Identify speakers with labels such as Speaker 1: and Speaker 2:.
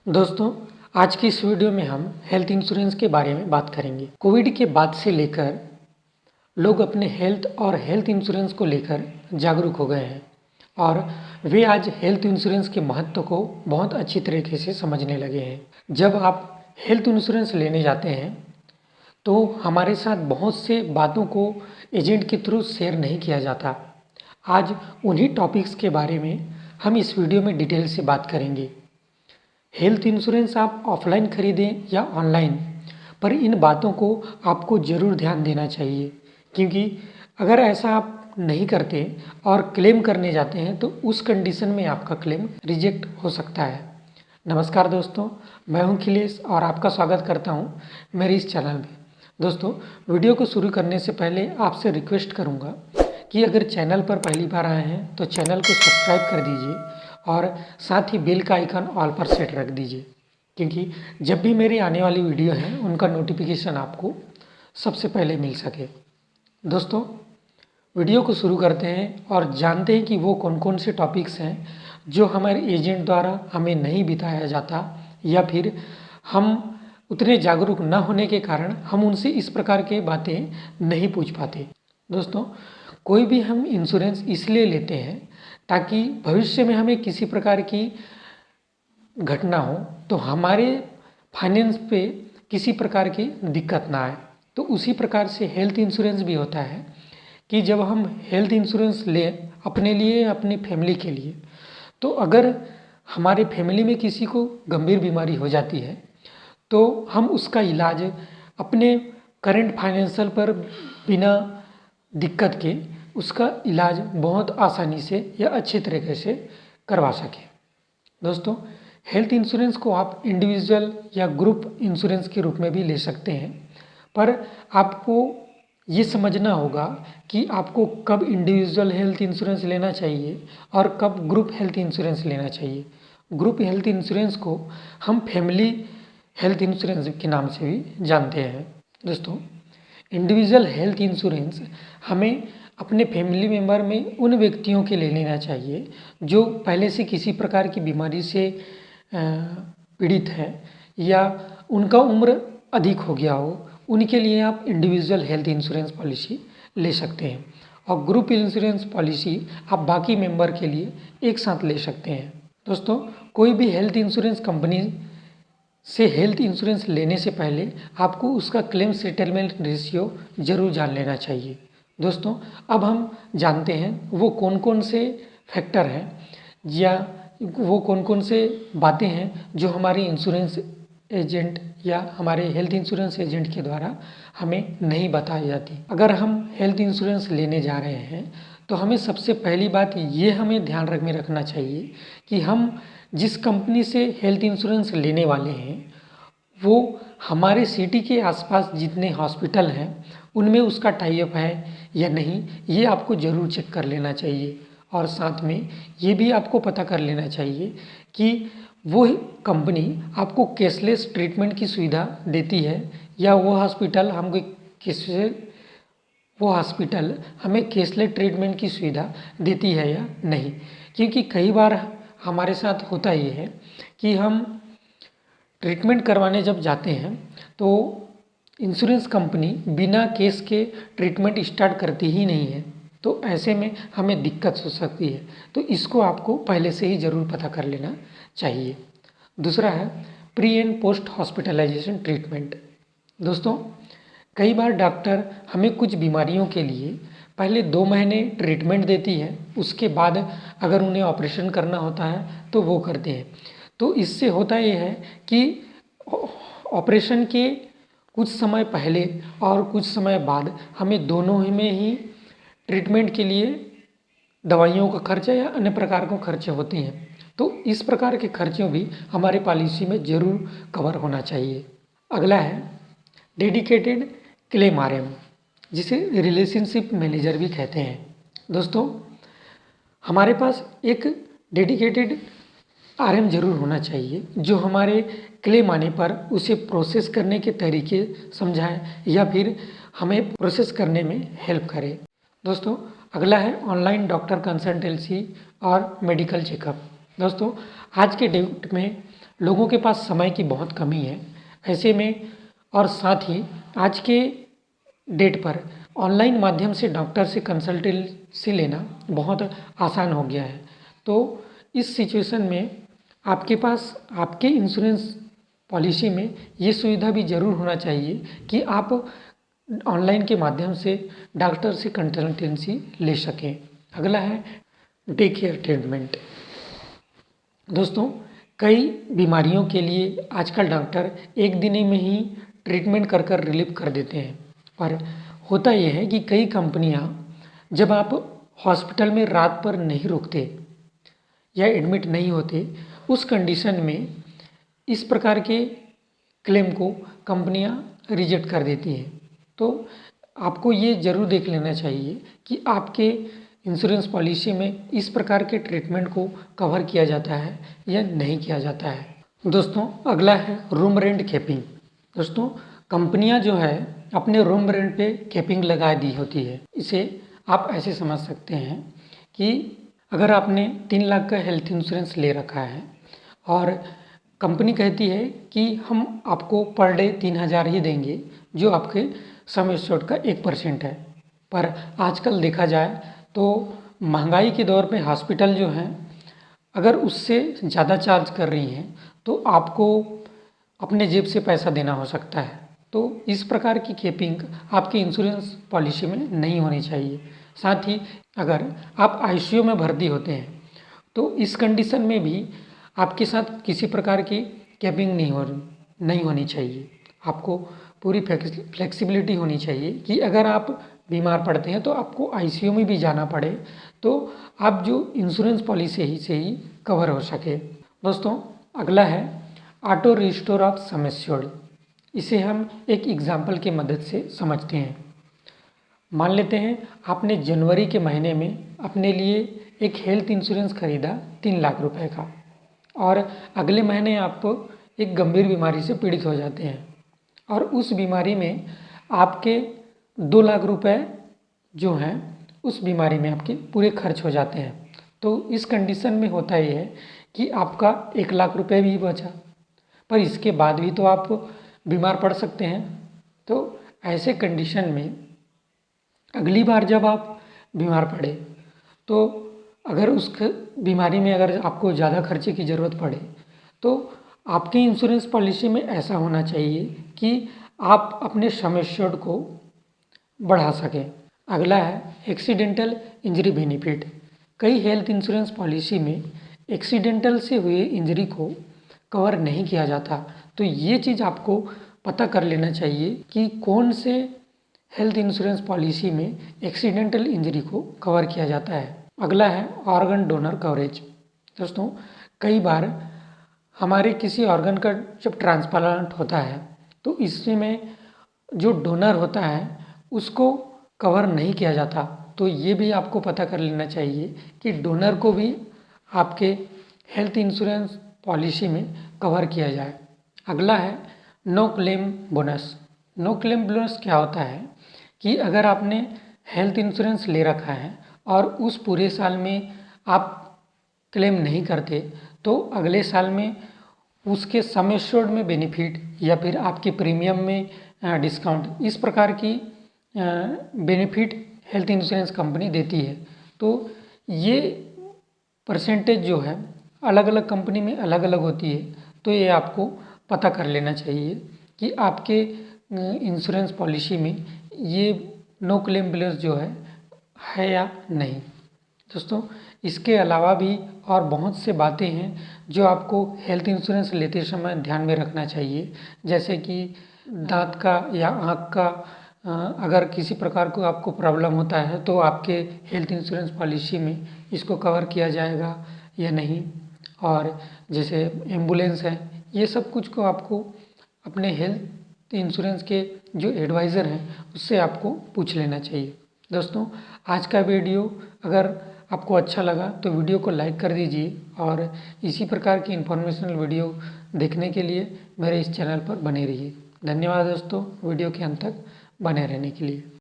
Speaker 1: दोस्तों, आज की इस वीडियो में हम हेल्थ इंश्योरेंस के बारे में बात करेंगे। कोविड के बाद से लेकर लोग अपने हेल्थ और हेल्थ इंश्योरेंस को लेकर जागरूक हो गए हैं और वे आज हेल्थ इंश्योरेंस के महत्व को बहुत अच्छी तरीके से समझने लगे हैं। जब आप हेल्थ इंश्योरेंस लेने जाते हैं तो हमारे साथ बहुत से बातों को एजेंट के थ्रू शेयर नहीं किया जाता। आज उन्हीं टॉपिक्स के बारे में हम इस वीडियो में डिटेल से बात करेंगे। हेल्थ इंश्योरेंस आप ऑफलाइन खरीदें या ऑनलाइन, पर इन बातों को आपको ज़रूर ध्यान देना चाहिए, क्योंकि अगर ऐसा आप नहीं करते और क्लेम करने जाते हैं तो उस कंडीशन में आपका क्लेम रिजेक्ट हो सकता है। नमस्कार दोस्तों, मैं हूं अखिलेश और आपका स्वागत करता हूं मेरे इस चैनल में। दोस्तों, वीडियो को शुरू करने से पहले आपसे रिक्वेस्ट करूंगा कि अगर चैनल पर पहली बार आए हैं तो चैनल को सब्सक्राइब कर दीजिए और साथ ही बेल का आइकन ऑल पर सेट रख दीजिए, क्योंकि जब भी मेरी आने वाली वीडियो है उनका नोटिफिकेशन आपको सबसे पहले मिल सके। दोस्तों, वीडियो को शुरू करते हैं और जानते हैं कि वो कौन कौन से टॉपिक्स हैं जो हमारे एजेंट द्वारा हमें नहीं बताया जाता या फिर हम उतने जागरूक न होने के कारण हम उनसे इस प्रकार के बातें नहीं पूछ पाते। दोस्तों, कोई भी हम इंश्योरेंस इसलिए लेते हैं ताकि भविष्य में हमें किसी प्रकार की घटना हो तो हमारे फाइनेंस पे किसी प्रकार की दिक्कत ना आए। तो उसी प्रकार से हेल्थ इंश्योरेंस भी होता है कि जब हम हेल्थ इंश्योरेंस लें अपने लिए अपनी फैमिली के लिए, तो अगर हमारे फैमिली में किसी को गंभीर बीमारी हो जाती है तो हम उसका इलाज अपने करंट फाइनेंशियल पर बिना दिक्कत के उसका इलाज बहुत आसानी से या अच्छे तरीके से करवा सकें। दोस्तों, हेल्थ इंश्योरेंस को आप इंडिविजुअल या ग्रुप इंश्योरेंस के रूप में भी ले सकते हैं, पर आपको ये समझना होगा कि आपको कब इंडिविजुअल हेल्थ इंश्योरेंस लेना चाहिए और कब ग्रुप हेल्थ इंश्योरेंस लेना चाहिए। ग्रुप हेल्थ इंश्योरेंस को हम फैमिली हेल्थ इंश्योरेंस के नाम से भी जानते हैं। दोस्तों, इंडिविजुअल हेल्थ इंश्योरेंस हमें अपने फैमिली मेम्बर में उन व्यक्तियों के ले लेना चाहिए जो पहले से किसी प्रकार की बीमारी से पीड़ित है या उनका उम्र अधिक हो गया हो, उनके लिए आप इंडिविजुअल हेल्थ इंश्योरेंस पॉलिसी ले सकते हैं और ग्रुप इंश्योरेंस पॉलिसी आप बाकी मेंबर के लिए एक साथ ले सकते हैं। दोस्तों, कोई भी हेल्थ इंश्योरेंस कंपनी से हेल्थ इंश्योरेंस लेने से पहले आपको उसका क्लेम सेटलमेंट रेशियो ज़रूर जान लेना चाहिए। दोस्तों, अब हम जानते हैं वो कौन कौन से फैक्टर हैं या वो कौन कौन से बातें हैं जो हमारे इंश्योरेंस एजेंट या हमारे हेल्थ इंश्योरेंस एजेंट के द्वारा हमें नहीं बताई जाती। अगर हम हेल्थ इंश्योरेंस लेने जा रहे हैं तो हमें सबसे पहली बात ये हमें ध्यान में रखना चाहिए कि हम जिस कंपनी से हेल्थ इंश्योरेंस लेने वाले हैं वो हमारे सिटी के आसपास जितने हॉस्पिटल हैं उनमें उसका टाई अप है या नहीं, ये आपको ज़रूर चेक कर लेना चाहिए। और साथ में ये भी आपको पता कर लेना चाहिए कि वो कंपनी आपको कैशलेस ट्रीटमेंट की सुविधा देती है या वो हॉस्पिटल हमें कैशलेस ट्रीटमेंट की सुविधा देती है या नहीं। क्योंकि कई बार हमारे साथ होता ये है कि हम ट्रीटमेंट करवाने जब जाते हैं तो इंश्योरेंस कंपनी बिना केस के ट्रीटमेंट स्टार्ट करती ही नहीं है, तो ऐसे में हमें दिक्कत हो सकती है। तो इसको आपको पहले से ही ज़रूर पता कर लेना चाहिए। दूसरा है pre and post hospitalisation treatment. दोस्तों, कई बार डॉक्टर हमें कुछ बीमारियों के लिए पहले 2 महीने ट्रीटमेंट देती है, उसके बाद अगर उन्हें ऑपरेशन करना होता है तो वो करते हैं। तो इससे होता ये है कि ऑपरेशन के कुछ समय पहले और कुछ समय बाद हमें दोनों में ही ट्रीटमेंट के लिए दवाइयों का खर्चा या अन्य प्रकार के खर्चे होते हैं। तो इस प्रकार के खर्चों भी हमारे पॉलिसी में ज़रूर कवर होना चाहिए। अगला है डेडिकेटेड क्लेम आरएम, जिसे रिलेशनशिप मैनेजर भी कहते हैं। दोस्तों, हमारे पास एक डेडिकेटेड आरएम ज़रूर होना चाहिए जो हमारे क्लेम आने पर उसे प्रोसेस करने के तरीके समझाए या फिर हमें प्रोसेस करने में हेल्प करे। दोस्तों, अगला है ऑनलाइन डॉक्टर कंसल्टेंसी और मेडिकल चेकअप। दोस्तों, आज के डेट में लोगों के पास समय की बहुत कमी है। ऐसे में और साथ ही आज के डेट पर ऑनलाइन माध्यम से डॉक्टर से कंसल्टेंसी लेना बहुत आसान हो गया है। तो इस सिचुएशन में आपके पास आपके इंश्योरेंस पॉलिसी में ये सुविधा भी ज़रूर होना चाहिए कि आप ऑनलाइन के माध्यम से डॉक्टर से कंसल्टेंसी ले सकें। अगला है डे केयर ट्रीटमेंट। दोस्तों, कई बीमारियों के लिए आजकल डॉक्टर एक दिन में ही ट्रीटमेंट कर रिलीव कर देते हैं। पर होता यह है कि कई कंपनियां जब आप हॉस्पिटल में रात पर नहीं रुकते या एडमिट नहीं होते, उस कंडीशन में इस प्रकार के क्लेम को कंपनियां रिजेक्ट कर देती हैं। तो आपको ये ज़रूर देख लेना चाहिए कि आपके इंश्योरेंस पॉलिसी में इस प्रकार के ट्रीटमेंट को कवर किया जाता है या नहीं किया जाता है। दोस्तों, अगला है रूम रेंट कैपिंग। दोस्तों, कंपनियां जो है अपने रूम रेंट पे कैपिंग लगा दी होती है। इसे आप ऐसे समझ सकते हैं कि अगर आपने 3 लाख का हेल्थ इंश्योरेंस ले रखा है और कंपनी कहती है कि हम आपको पर डे 3,000 ही देंगे, जो आपके सम एश्योर्ड का 1% है। पर आजकल देखा जाए तो महंगाई के दौर में हॉस्पिटल जो हैं अगर उससे ज़्यादा चार्ज कर रही हैं तो आपको अपने जेब से पैसा देना हो सकता है। तो इस प्रकार की कैपिंग आपकी इंश्योरेंस पॉलिसी में नहीं होनी चाहिए। साथ ही अगर आप आईसीयू में भर्ती होते हैं तो इस कंडीशन में भी आपके साथ किसी प्रकार की कैपिंग नहीं होनी चाहिए। आपको पूरी फ्लेक्सिबिलिटी होनी चाहिए कि अगर आप बीमार पड़ते हैं तो आपको आईसीयू में भी जाना पड़े तो आप जो इंश्योरेंस पॉलिसी से ही कवर हो सके। दोस्तों, अगला है auto restore of sum assured. इसे हम एक एग्जाम्पल की मदद से समझते हैं। मान लेते हैं आपने जनवरी के महीने में अपने लिए एक हेल्थ इंश्योरेंस खरीदा 3 लाख रुपए का और अगले महीने आप एक गंभीर बीमारी से पीड़ित हो जाते हैं और उस बीमारी में आपके 2 लाख रुपए जो हैं उस बीमारी में आपके पूरे खर्च हो जाते हैं। तो इस कंडीशन में होता ये है कि आपका 1 लाख रुपए भी बचा, पर इसके बाद भी तो आप बीमार पड़ सकते हैं। तो ऐसे कंडीशन में अगली बार जब आप बीमार पड़े तो अगर उस बीमारी में अगर आपको ज़्यादा खर्चे की ज़रूरत पड़े तो आपके इंश्योरेंस पॉलिसी में ऐसा होना चाहिए कि आप अपने सम एश्योर्ड को बढ़ा सकें। अगला है एक्सीडेंटल इंजरी बेनिफिट। कई हेल्थ इंश्योरेंस पॉलिसी में एक्सीडेंटल से हुए इंजरी को कवर नहीं किया जाता। तो ये चीज़ आपको पता कर लेना चाहिए कि कौन से हेल्थ इंश्योरेंस पॉलिसी में एक्सीडेंटल इंजरी को कवर किया जाता है। अगला है ऑर्गन डोनर कवरेज। दोस्तों, कई बार हमारे किसी ऑर्गन का जब ट्रांसप्लांट होता है तो इसमें जो डोनर होता है उसको कवर नहीं किया जाता। तो ये भी आपको पता कर लेना चाहिए कि डोनर को भी आपके हेल्थ इंश्योरेंस पॉलिसी में कवर किया जाए। अगला है no claim bonus. No claim bonus क्या होता है कि अगर आपने हेल्थ इंश्योरेंस ले रखा है और उस पूरे साल में आप क्लेम नहीं करते तो अगले साल में उसके सम एश्योर्ड में बेनिफिट या फिर आपके प्रीमियम में डिस्काउंट, इस प्रकार की बेनिफिट हेल्थ इंश्योरेंस कंपनी देती है। तो ये परसेंटेज जो है अलग अलग कंपनी में अलग अलग होती है। तो ये आपको पता कर लेना चाहिए कि आपके इंश्योरेंस पॉलिसी में ये नो क्लेम बोनस जो है या नहीं। दोस्तों, इसके अलावा भी और बहुत से बातें हैं जो आपको हेल्थ इंश्योरेंस लेते समय ध्यान में रखना चाहिए, जैसे कि दांत का या आँख का अगर किसी प्रकार को आपको प्रॉब्लम होता है तो आपके हेल्थ इंश्योरेंस पॉलिसी में इसको कवर किया जाएगा या नहीं। और जैसे एम्बुलेंस है, ये सब कुछ को आपको अपने हेल्थ इंश्योरेंस के जो एडवाइज़र हैं उससे आपको पूछ लेना चाहिए। दोस्तों, आज का वीडियो अगर आपको अच्छा लगा तो वीडियो को लाइक कर दीजिए और इसी प्रकार की इन्फॉर्मेशनल वीडियो देखने के लिए मेरे इस चैनल पर बने रहिए। धन्यवाद दोस्तों, वीडियो के अंत तक बने रहने के लिए।